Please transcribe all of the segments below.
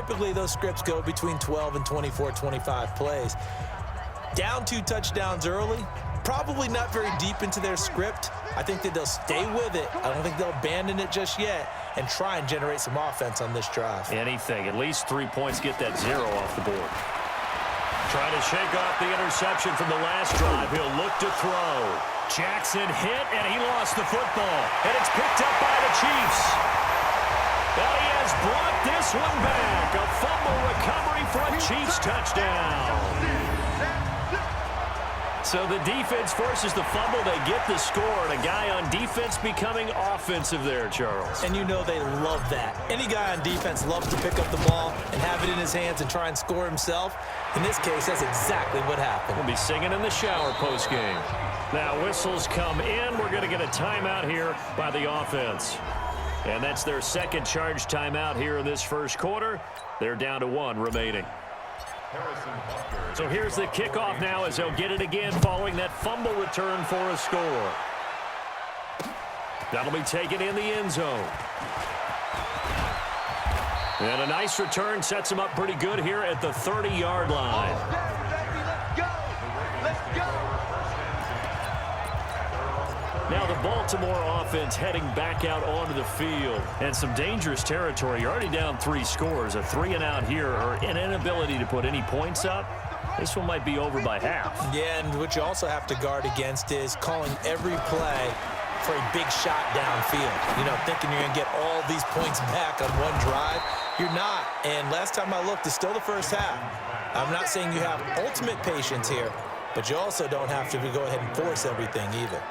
Typically, those scripts go between 12 and 24, 25 plays. Down 2 touchdowns early, probably not very deep into their script. I think that they'll stay with it. I don't think they'll abandon it just yet and try and generate some offense on this drive. Anything. At least 3 points, get that 0 off the board. Trying to shake off the interception from the last drive. He'll look to throw. Jackson hit, and he lost the football. And it's picked up by the Chiefs. And he has brought this one back. A fumble recovery for a Chiefs touchdown. So the defense forces the fumble. They get the score, and a guy on defense becoming offensive there, Charles. And you know they love that. Any guy on defense loves to pick up the ball and have it in his hands and try and score himself. In this case, that's exactly what happened. We'll be singing in the shower postgame. Now whistles come in. We're going to get a timeout here by the offense. And that's their second charge timeout here in this first quarter. They're down to 1 remaining. So here's the kickoff now as they'll get it again following that fumble return for a score. That'll be taken in the end zone. And a nice return sets him up pretty good here at the 30-yard line. Now the Baltimore offense heading back out onto the field. And some dangerous territory. You're already down 3 scores. A 3-and-out here or an inability to put any points up. This one might be over by half. Yeah, and what you also have to guard against is calling every play for a big shot downfield. You know, thinking you're going to get all these points back on one drive. You're not. And last time I looked, it's still the first half. I'm not saying you have ultimate patience here, but you also don't have to go ahead and force everything either.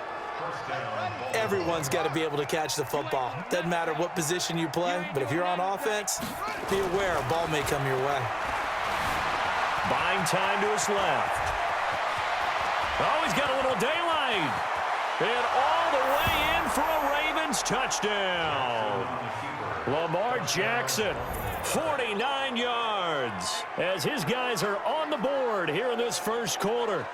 Everyone's got to be able to catch the football. Doesn't matter what position you play, but if you're on offense, be aware a ball may come your way. Buying time to his left. Oh, he's got a little daylight. And all the way in for a Ravens touchdown. Lamar Jackson, 49 yards, as his guys are on the board here in this first quarter.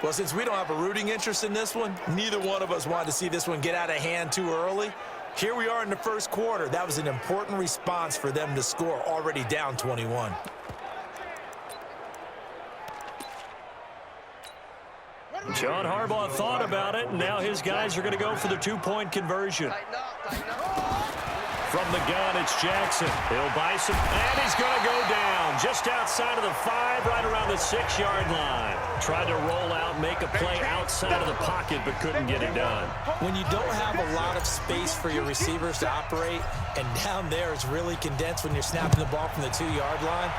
Well, since we don't have a rooting interest in this one, neither one of us wanted to see this one get out of hand too early. Here we are in the first quarter. That was an important response for them to score, already down 21. John Harbaugh thought about it, and now his guys are going to go for the 2-point conversion. From the gun, it's Jackson. He'll buy some, and he's going to go down just outside of the 5, right around the 6-yard line. Tried to roll out, make a play outside of the pocket, but couldn't get it done. When you don't have a lot of space for your receivers to operate, and down there is really condensed when you're snapping the ball from the 2-yard line,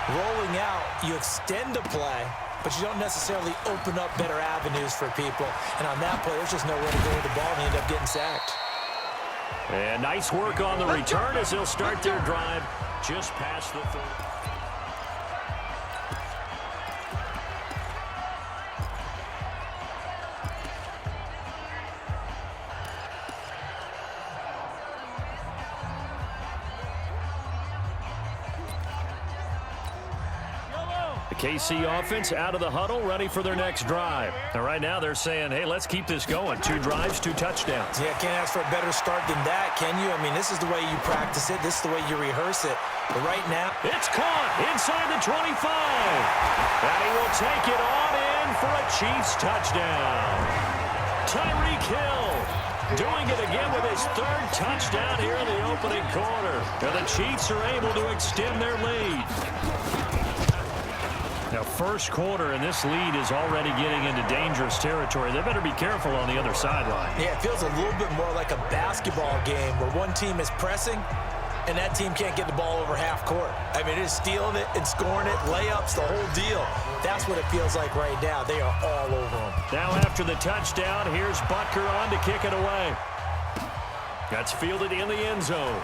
rolling out, you extend a play, but you don't necessarily open up better avenues for people. And on that play, there's just nowhere to go with the ball, and you end up getting sacked. And nice work on the return as they'll start their drive just past the 30. KC offense out of the huddle, ready for their next drive. And right now they're saying, hey, let's keep this going. 2 drives, 2 touchdowns. Yeah, can't ask for a better start than that, can you? I mean, this is the way you practice it. This is the way you rehearse it. But right now, it's caught inside the 25. And he will take it on in for a Chiefs touchdown. Tyreek Hill doing it again with his 3rd touchdown here in the opening quarter. And the Chiefs are able to extend their lead. Now, first quarter, and this lead is already getting into dangerous territory. They better be careful on the other sideline. Yeah, it feels a little bit more like a basketball game where one team is pressing and that team can't get the ball over half court. I mean, it is stealing it and scoring it, layups, the whole deal. That's what it feels like right now. They are all over them. Now, after the touchdown, here's Butker on to kick it away. That's fielded in the end zone.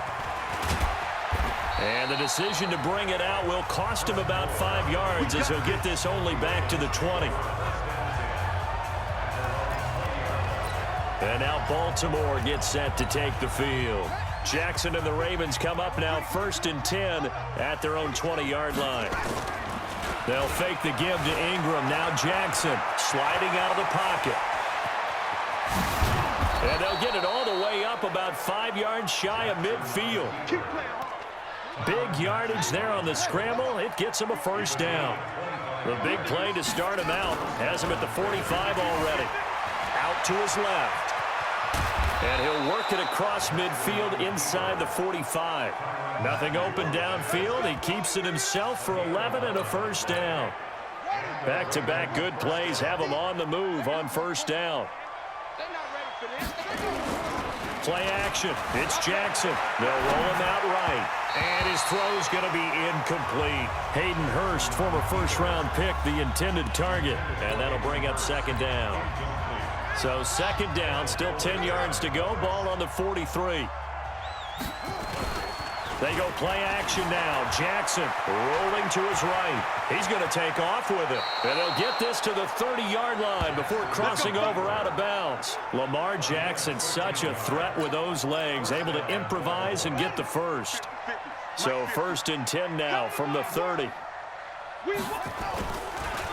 And the decision to bring it out will cost him about 5 yards as he'll get this only back to the 20. And now Baltimore gets set to take the field. Jackson and the Ravens come up now 1st and 10 at their own 20-yard line. They'll fake the give to Ingram. Now Jackson sliding out of the pocket. And they'll get it all the way up about 5 yards shy of midfield. Big yardage there on the scramble. It gets him a first down. The big play to start him out has him at the 45 already. Out to his left. And he'll work it across midfield inside the 45. Nothing open downfield. He keeps it himself for 11 and a first down. Back-to-back good plays have him on the move on first down. Play action. It's Jackson. They'll roll him out right. And his throw's going to be incomplete. Hayden Hurst, former first-round pick, the intended target. And that'll bring up second down. So second down, still 10 yards to go. Ball on the 43. They go play action now. Jackson rolling to his right. He's going to take off with it. And he'll get this to the 30-yard line before crossing over out of bounds. Lamar Jackson, such a threat with those legs, able to improvise and get the first. So first and 10 now from the 30.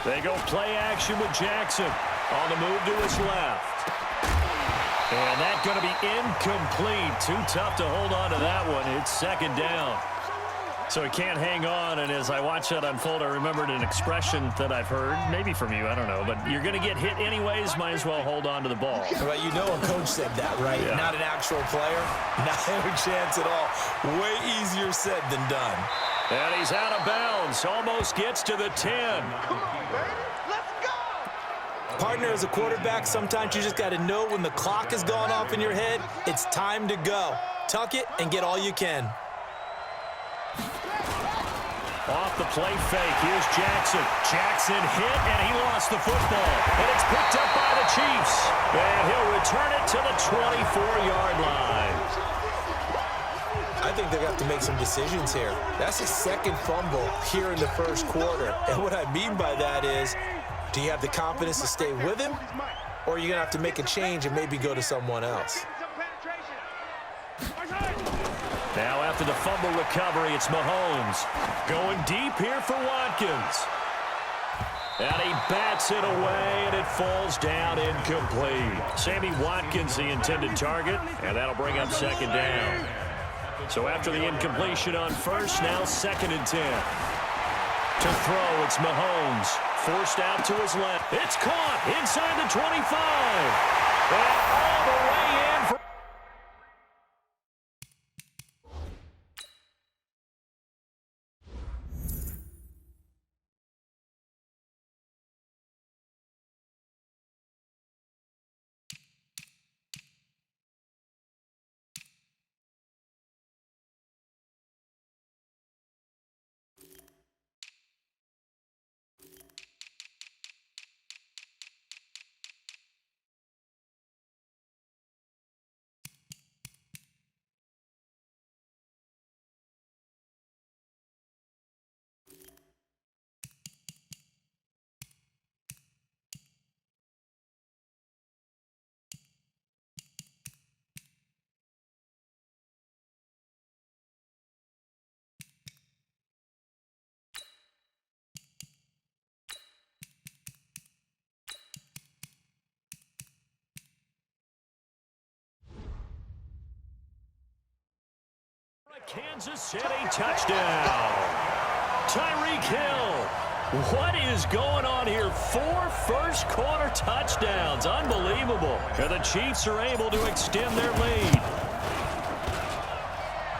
They go play action with Jackson on the move to his left. And that's going to be incomplete. Too tough to hold on to that one. It's second down. So he can't hang on, and as I watch that unfold, I remembered an expression that I've heard, maybe from you, I don't know, but you're going to get hit anyways, might as well hold on to the ball. Well, you know a coach said that, right? Yeah. Not an actual player. Not a chance at all. Way easier said than done. And he's out of bounds. Almost gets to the 10. Come on, baby. Let's go. Partner, as a quarterback, sometimes you just got to know when the clock has gone off in your head, it's time to go. Tuck it and get all you can. Off the play fake, here's Jackson. Jackson hit, and he lost the football. And it's picked up by the Chiefs. And he'll return it to the 24-yard line. I think they're going to have to make some decisions here. That's his second fumble here in the first quarter. And what I mean by that is, do you have the confidence to stay with him? Or are you going to have to make a change and maybe go to someone else? Now after the fumble recovery, it's Mahomes. Going deep here for Watkins. And he bats it away, and it falls down incomplete. Sammy Watkins, the intended target, and that'll bring up second down. So after the incompletion on first, now second and 10. To throw, it's Mahomes. Forced out to his left. It's caught inside the 25. And all the way in for... Kansas City touchdown. Tyreek Hill. What is going on here? 4 first-quarter touchdowns. Unbelievable. And the Chiefs are able to extend their lead.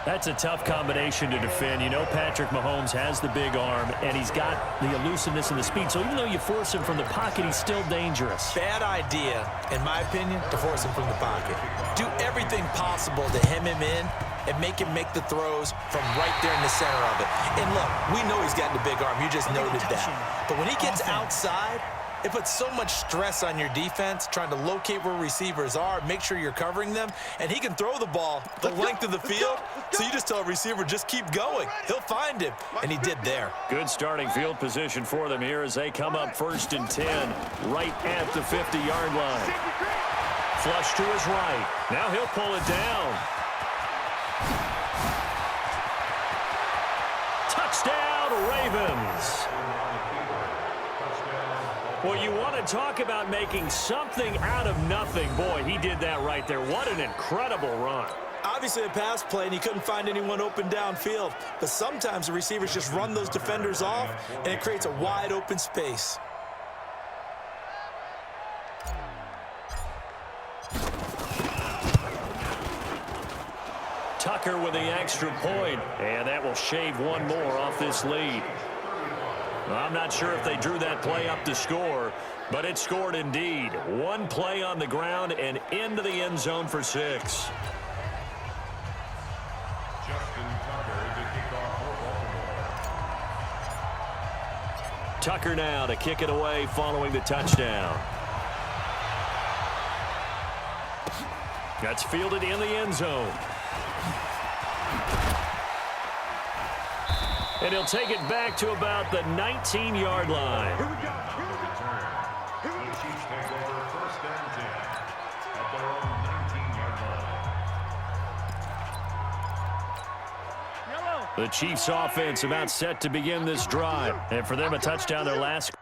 That's a tough combination to defend. You know Patrick Mahomes has the big arm, and he's got the elusiveness and the speed. So even though you force him from the pocket, he's still dangerous. Bad idea, in my opinion, to force him from the pocket. Do everything possible to hem him in and make him make the throws from right there in the center of it. And look, we know he's got the big arm. You just noted that. But when he gets outside, it puts so much stress on your defense, trying to locate where receivers are, make sure you're covering them, and he can throw the ball the length of the field, so you just tell a receiver, just keep going. He'll find him, and he did there. Good starting field position for them here as they come up first and 10, right at the 50-yard line. Flush to his right. Now he'll pull it down. Touchdown, Ravens. Well, you want to talk about making something out of nothing. Boy, he did that right there. What an incredible run. obviously a pass play, and he couldn't find anyone open downfield. But sometimes the receivers just run those defenders off, and it creates a wide open space. Tucker with the extra point, and that will shave one more off this lead. I'm not sure if they drew that play up to score, but it scored indeed. One play on the ground and into the end zone for 6. Tucker now to kick it away following the touchdown. That's fielded in the end zone. And he'll take it back to about the 19-yard line. Here we go. The Chiefs take over 1st and 10 at their own 19-yard line. The Chiefs offense about set to begin this drive. And for them, a touchdown their last.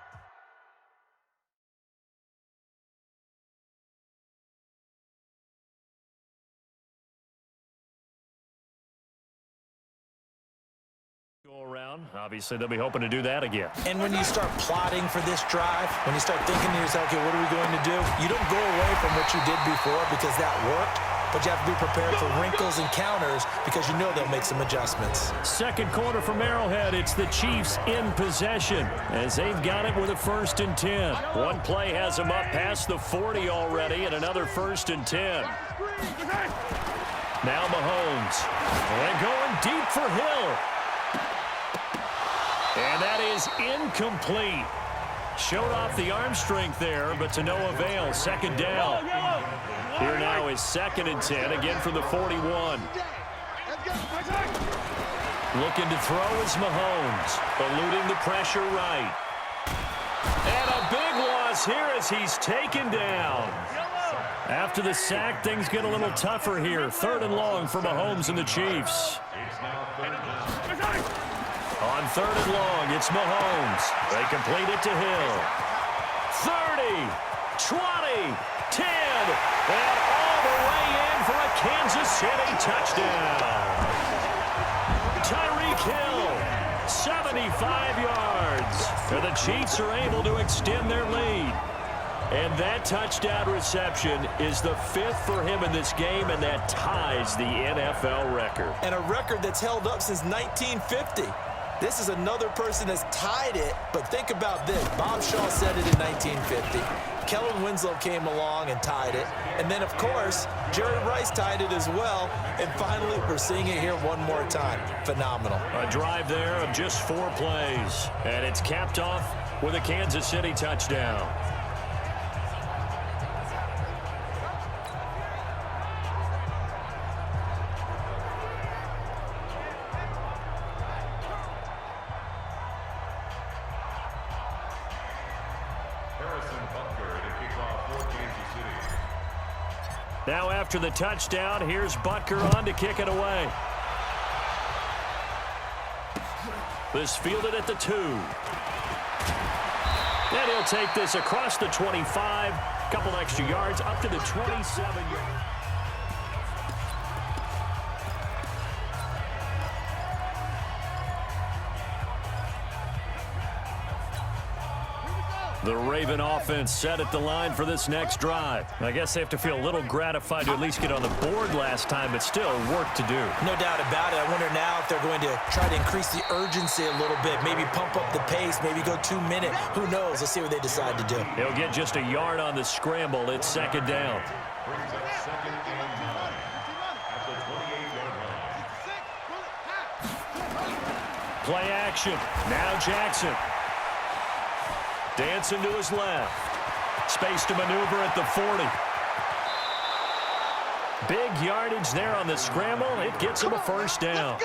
Around. Obviously, they'll be hoping to do that again. And when you start plotting for this drive, when you start thinking to yourself, okay, what are we going to do? You don't go away from what you did before because that worked, but you have to be prepared for wrinkles and counters because you know they'll make some adjustments. Second quarter from Arrowhead. It's the Chiefs in possession as they've got it with a 1st and 10. One play has them up past the 40 already and another 1st and 10. Now Mahomes. And going deep for Hill. And that is incomplete. Showed off the arm strength there, but to no avail. 2nd down. Here now is 2nd and 10, again from the 41. Looking to throw is Mahomes, eluding the pressure right. And a big loss here as he's taken down. After the sack, things get a little tougher here. 3rd and long for Mahomes and the Chiefs. On 3rd and long, it's Mahomes. They complete it to Hill. 30, 20, 10, and all the way in for a Kansas City touchdown. Tyreek Hill, 75 yards. And the Chiefs are able to extend their lead. And that touchdown reception is the 5th for him in this game, and that ties the NFL record. And a record that's held up since 1950. This is another person that's tied it, but think about this. Bob Shaw said it in 1950. Kellen Winslow came along and tied it. And then, of course, Jerry Rice tied it as well. And finally, we're seeing it here one more time. Phenomenal. A drive there of just 4 plays. And it's capped off with a Kansas City touchdown. Now after the touchdown, here's Butker on to kick it away. This fielded at the 2. And he'll take this across the 25. Couple extra yards up to the 27. The Raven offense set at the line for this next drive. I guess they have to feel a little gratified to at least get on the board last time, but still work to do. No doubt about it. I wonder now if they're going to try to increase the urgency a little bit, maybe pump up the pace, maybe go 2-minute. Who knows? Let's see what they decide to do. They'll get just a yard on the scramble. It's 2nd down. Play action. Now Jackson. Dancing to his left. Space to maneuver at the 40. Big yardage there on the scramble. It gets him a 1st down.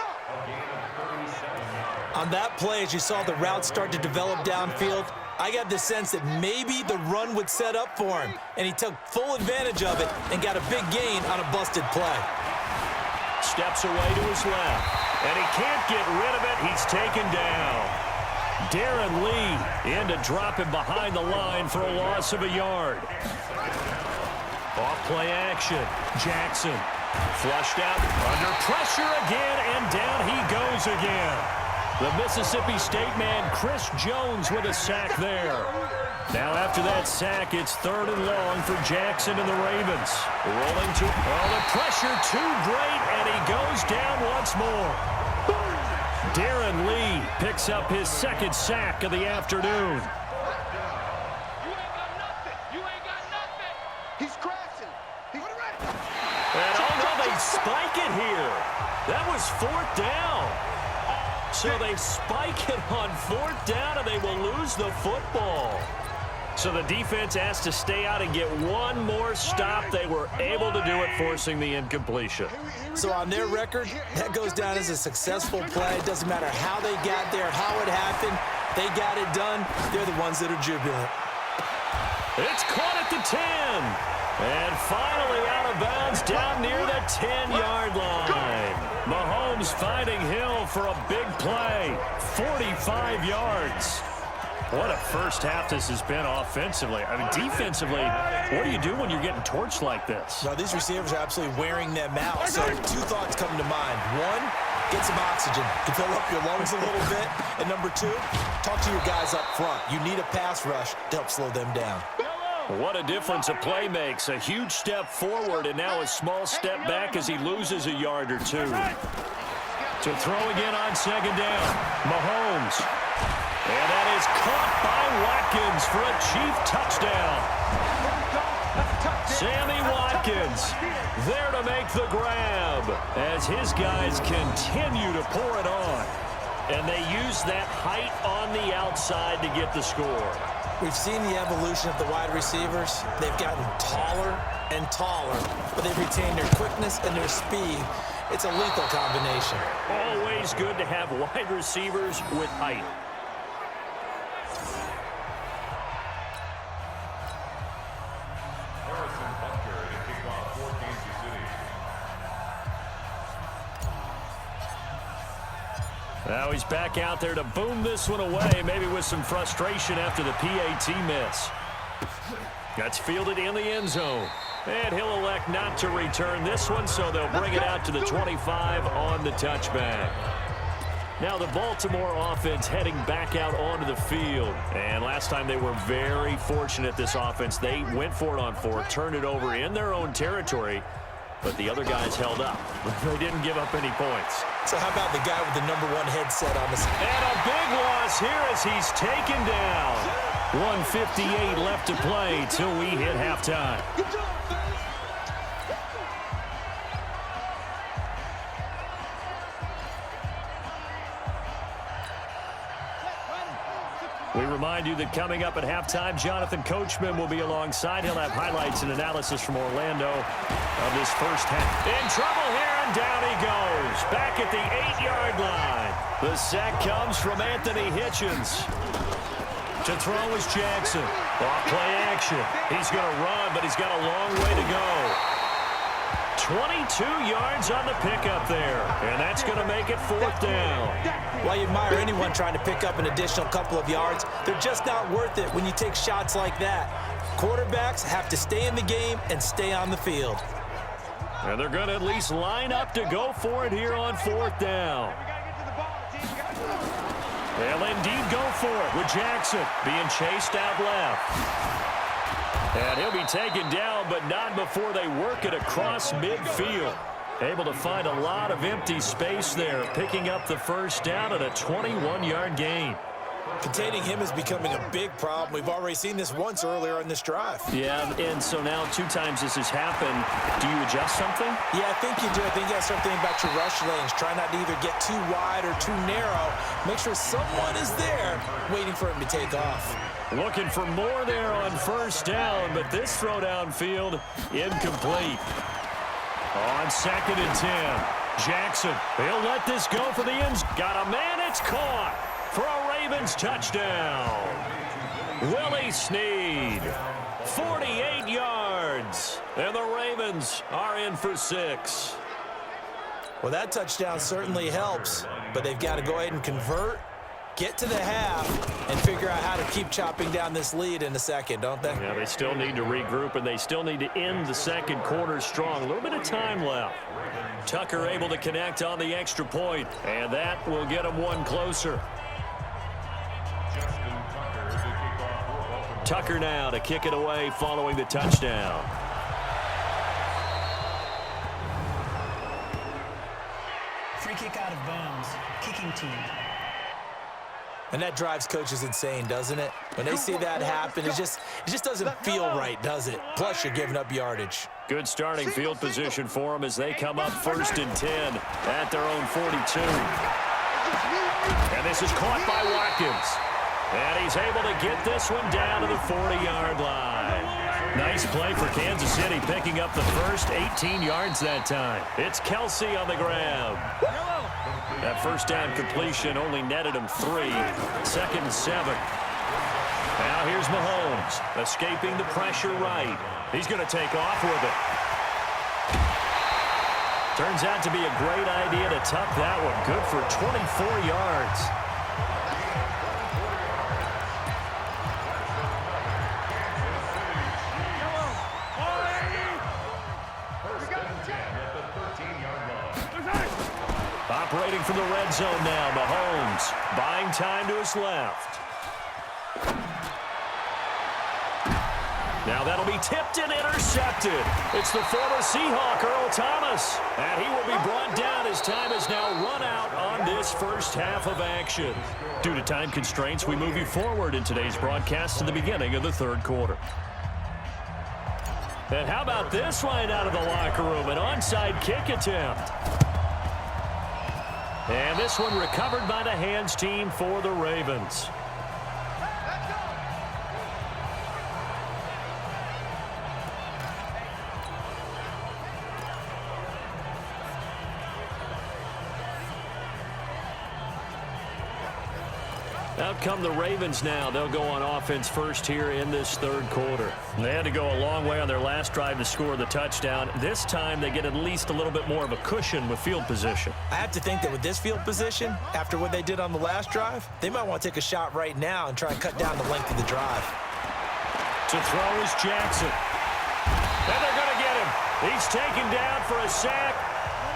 On that play, as you saw the route start to develop downfield, I got the sense that maybe the run would set up for him, and he took full advantage of it and got a big gain on a busted play. Steps away to his left, and he can't get rid of it. He's taken down. Darren Lee in to drop him behind the line for a loss of a yard. Off play action. Jackson Flushed out, under pressure again, and down he goes again. The Mississippi State man, Chris Jones, with a sack there. Now after that sack, it's 3rd and long for Jackson and the Ravens. Rolling to, the pressure too great, and he goes down once more. Darren Lee picks up his 2nd sack of the afternoon. And they spike it here. That was 4th down. So they spike it on 4th down, and they will lose the football. So the defense has to stay out and get one more stop. They were able to do it, forcing the incompletion. So on their record, that goes down as a successful play. It doesn't matter how they got there, how it happened. They got it done. They're the ones that are jubilant. It's caught at the 10. And finally out of bounds down near the 10-yard line. Mahomes finding Hill for a big play. 45 yards. What a first half this has been offensively. I mean, defensively, what do you do when you're getting torched like this? Now, these receivers are absolutely wearing them out. So 2 thoughts come to mind. 1, get some oxygen to fill up your lungs a little bit. And number 2, talk to your guys up front. You need a pass rush to help slow them down. What a difference a play makes. A huge step forward and now a small step back as he loses a yard or 2. To throw again on 2nd down. Mahomes. And that is caught by Watkins for a Chief touchdown. Sammy Watkins there to make the grab as his guys continue to pour it on. And they use that height on the outside to get the score. We've seen the evolution of the wide receivers. They've gotten taller and taller, but they've retained their quickness and their speed. It's a lethal combination. Always good to have wide receivers with height. Now he's back out there to boom this one away, maybe with some frustration after the PAT miss. That's fielded in the end zone. And he'll elect not to return this one, so they'll bring it out to the 25 on the touchback. Now the Baltimore offense heading back out onto the field. And last time they were very fortunate, this offense. They went for it on 4, turned it over in their own territory, but the other guys held up. They didn't give up any points. So how about the guy with the number 1 headset on his... And a big loss here as he's taken down. 1:58 left to play till we hit halftime. We remind you that coming up at halftime, Jonathan Coachman will be alongside. He'll have highlights and analysis from Orlando of this first half. In trouble here, and down he goes. Back at the 8-yard line. The sack comes from Anthony Hitchens. To throw is Jackson. Off play action. He's going to run, but he's got a long way to go. 22 yards on the pickup there, and that's going to make it 4th down. While you admire anyone trying to pick up an additional couple of yards, they're just not worth it when you take shots like that. Quarterbacks have to stay in the game and stay on the field. And they're going to at least line up to go for it here on 4th down. They'll indeed go for it with Jackson being chased out left. And he'll be taken down, but not before they work it across midfield. Able to find a lot of empty space there, picking up the first down at a 21-yard gain. Containing him is becoming a big problem. We've already seen this once earlier in this drive. Yeah, and so now 2 times this has happened. Do you adjust something? Yeah, I think you do. I think you got to start thinking about your rush lanes. Try not to either get too wide or too narrow. Make sure someone is there waiting for him to take off. Looking for more there on first down, but this throw downfield incomplete. On 2nd and 10, Jackson, he'll let this go for the ends. Got a man, it's caught for a Ravens touchdown. Willie Snead, 48 yards, and the Ravens are in for 6. Well, that touchdown certainly helps, but they've got to go ahead and convert get to the half and figure out how to keep chopping down this lead in the second, don't they? Yeah, they still need to regroup, and they still need to end the second quarter strong. A little bit of time left. Tucker able to connect on the extra point, and that will get them one closer. Tucker now to kick it away following the touchdown. Free kick out of bounds. Kicking team. And that drives coaches insane, doesn't it? When they see that happen, it just doesn't feel right, does it? Plus, you're giving up yardage. Good starting field position for them as they come up 1st and 10 at their own 42. And this is caught by Watkins. And he's able to get this one down to the 40-yard line. Nice play for Kansas City, picking up the first 18 yards that time. It's Kelsey on the grab. That first down completion only netted him 3. 2nd and 7. Now here's Mahomes, escaping the pressure right. He's going to take off with it. Turns out to be a great idea to tuck that one. Good for 24 yards. Operating from the red zone now, Mahomes buying time to his left. Now that'll be tipped and intercepted. It's the former Seahawk, Earl Thomas. And he will be brought down as time has now run out on this first half of action. Due to time constraints, we move you forward in today's broadcast to the beginning of the third quarter. And how about this line out of the locker room? An onside kick attempt. And this one recovered by the hands team for the Ravens. Out come the Ravens now. They'll go on offense first here in this third quarter. They had to go a long way on their last drive to score the touchdown. This time they get at least a little bit more of a cushion with field position. I have to think that with this field position, after what they did on the last drive, they might want to take a shot right now and try and cut down the length of the drive. To throw is Jackson. And they're going to get him. He's taken down for a sack.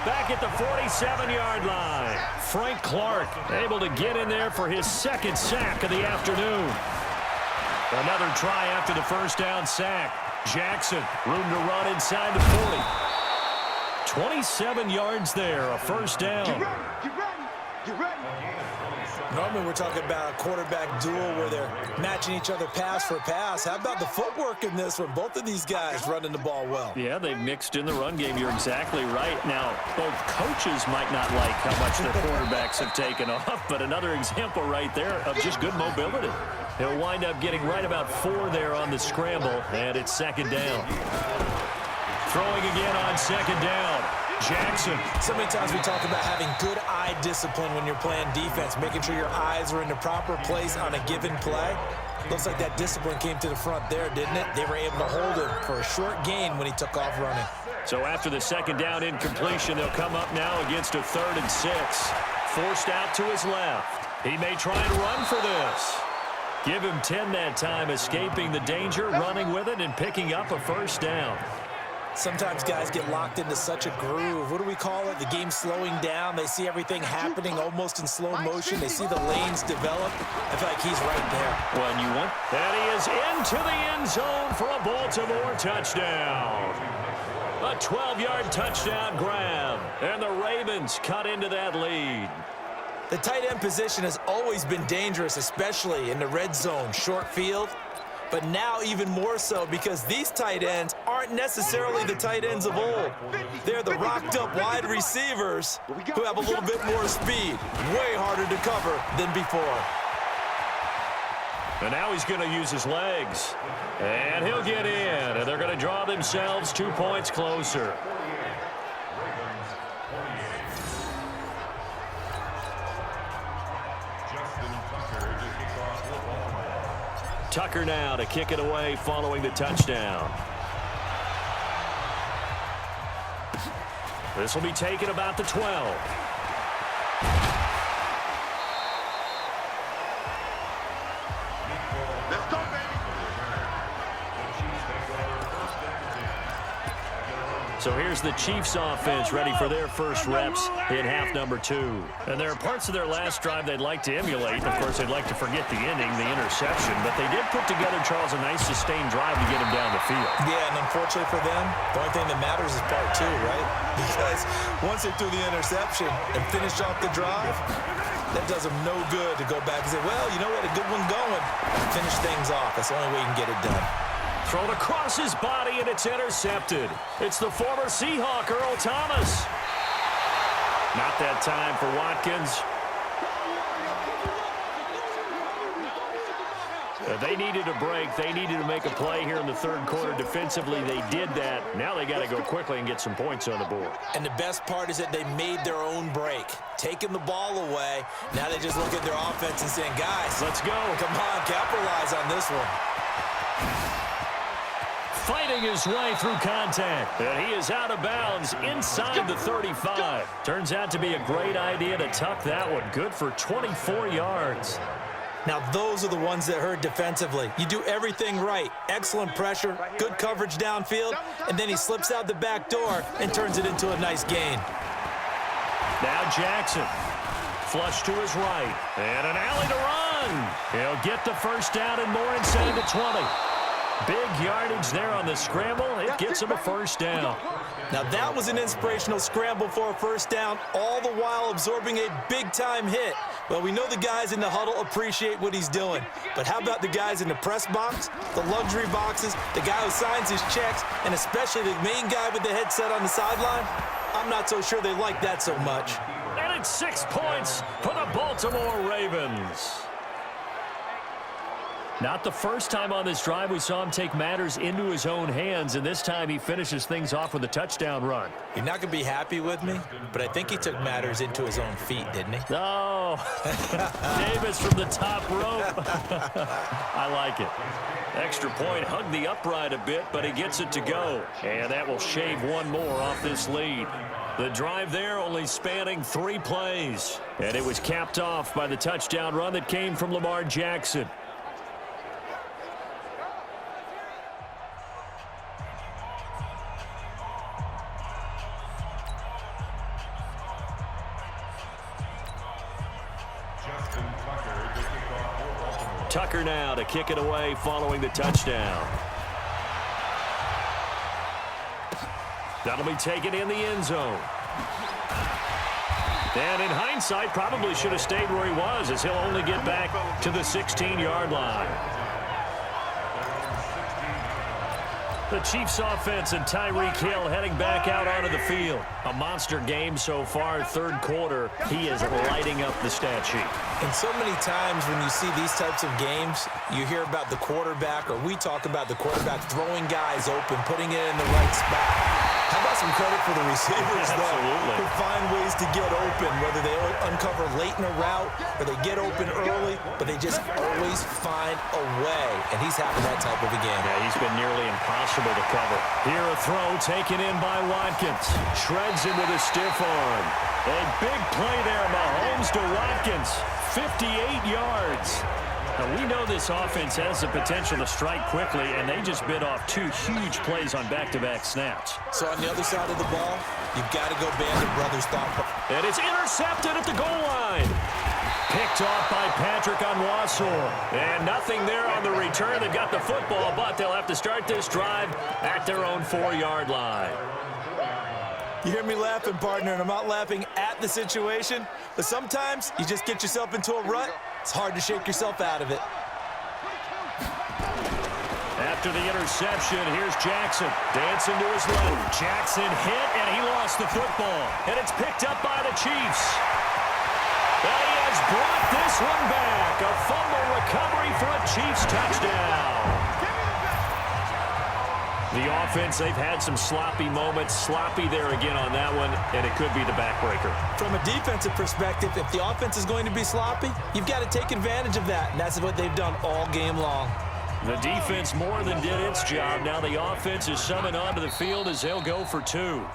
Back at the 47-yard line. Frank Clark able to get in there for his second sack of the afternoon. Another try after the first down sack. Jackson, room to run inside the 40. 27 yards there, a first down. Get ready. Normally we're talking about a quarterback duel where they're matching each other pass for pass. How about the footwork in this one? Both of these guys running the ball well. Yeah, they've mixed in the run game. You're exactly right. Now, both coaches might not like how much their quarterbacks have taken off, but another example right there of just good mobility. He'll wind up getting right about 4 there on the scramble, and it's second down. Throwing again on second down. Jackson. So many times we talk about having good eye discipline when you're playing defense, making sure your eyes are in the proper place on a given play. Looks like that discipline came to the front there, didn't it? They were able to hold him for a short gain when he took off running. So after the second down incompletion, they'll come up now against a 3rd and 6. Forced out to his left. He may try and run for this. Give him 10 that time, escaping the danger, running with it, and picking up a first down. Sometimes guys get locked into such a groove. What do we call it? The game's slowing down. They see everything happening almost in slow motion. They see the lanes develop. I feel like he's right there. Well, and you want? And he is into the end zone for a Baltimore touchdown. A 12-yard touchdown grab. And the Ravens cut into that lead. The tight end position has always been dangerous, especially in the red zone, short field. But now even more so because these tight ends aren't necessarily the tight ends of old. They're the rocked-up wide receivers who have a little bit more speed. Way harder to cover than before. And now he's going to use his legs. And he'll get in. And they're going to draw themselves 2 points closer. Tucker now to kick it away following the touchdown. This will be taken about the 12. So here's the Chiefs offense ready for their first reps in half number 2. And there are parts of their last drive they'd like to emulate. Of course, they'd like to forget the ending, the interception. But they did put together, Charles, a nice sustained drive to get him down the field. Yeah, and unfortunately for them, the only thing that matters is part 2, right? Because once they threw the interception and finished off the drive, that does them no good to go back and say, well, you know what, a good one going. Finish things off. That's the only way you can get it done. Thrown across his body, and it's intercepted. It's the former Seahawk, Earl Thomas. Not that time for Watkins. They needed a break. They needed to make a play here in the third quarter. Defensively, they did that. Now they got to go quickly and get some points on the board. And the best part is that they made their own break. Taking the ball away. Now they just look at their offense and saying, guys, let's go. Come on, capitalize on this one. Fighting his way through contact. And he is out of bounds inside the 35. Turns out to be a great idea to tuck that one. Good for 24 yards. Now, those are the ones that hurt defensively. You do everything right. Excellent pressure, good coverage downfield, and then he slips out the back door and turns it into a nice gain. Now Jackson. Flush to his right. And an alley to run. He'll get the first down and more inside the 20. Big yardage there on the scramble. It gets him a first down. Now that was an inspirational scramble for a first down, all the while absorbing a big-time hit. Well, we know the guys in the huddle appreciate what he's doing. But how about the guys in the press box, the luxury boxes, the guy who signs his checks, and especially the main guy with the headset on the sideline? I'm not so sure they like that so much. And it's 6 points for the Baltimore Ravens. Not the first time on this drive we saw him take matters into his own hands, and this time he finishes things off with a touchdown run. You're not going to be happy with me, but I think he took matters into his own feet, didn't he? Oh, Davis from the top rope. I like it. Extra point, hugged the upright a bit, but he gets it to go. And that will shave one more off this lead. The drive there only spanning 3 plays. And it was capped off by the touchdown run that came from Lamar Jackson. Tucker now to kick it away following the touchdown. That'll be taken in the end zone. And in hindsight, probably should have stayed where he was, as he'll only get back to the 16-yard line. The Chiefs offense and Tyreek Hill heading back out onto the field. A monster game so far, third quarter. He is lighting up the stat sheet. And so many times when you see these types of games, you hear about the quarterback, or we talk about the quarterback throwing guys open, putting it in the right spot. How about some credit for the receivers, though, who find ways to get open, whether they uncover late in a route or they get open early, but they just always find a way. And he's having that type of a game. Yeah, he's been nearly impossible to cover. Here a throw taken in by Watkins. Shreds him with a stiff arm. A big play there, Mahomes to Watkins. 58 yards. Now, we know this offense has the potential to strike quickly, and they just bit off 2 huge plays on back-to-back snaps. So on the other side of the ball, you've got to go Bandit Brothers thought. And it's intercepted at the goal line. Picked off by Patrick Onwuasor. And nothing there on the return. They've got the football, but they'll have to start this drive at their own 4-yard line. You hear me laughing, partner, and I'm not laughing at the situation, but sometimes you just get yourself into a rut. It's hard to shake yourself out of it. After the interception, here's Jackson. Dancing to his left. Jackson hit, and he lost the football. And it's picked up by the Chiefs. And he has brought this one back. A fumble recovery for a Chiefs touchdown. The offense, they've had some sloppy moments. Sloppy there again on that one, and it could be the backbreaker. From a defensive perspective, if the offense is going to be sloppy, you've got to take advantage of that, and that's what they've done all game long. The defense more than did its job. Now the offense is summoned onto the field as they'll go for 2.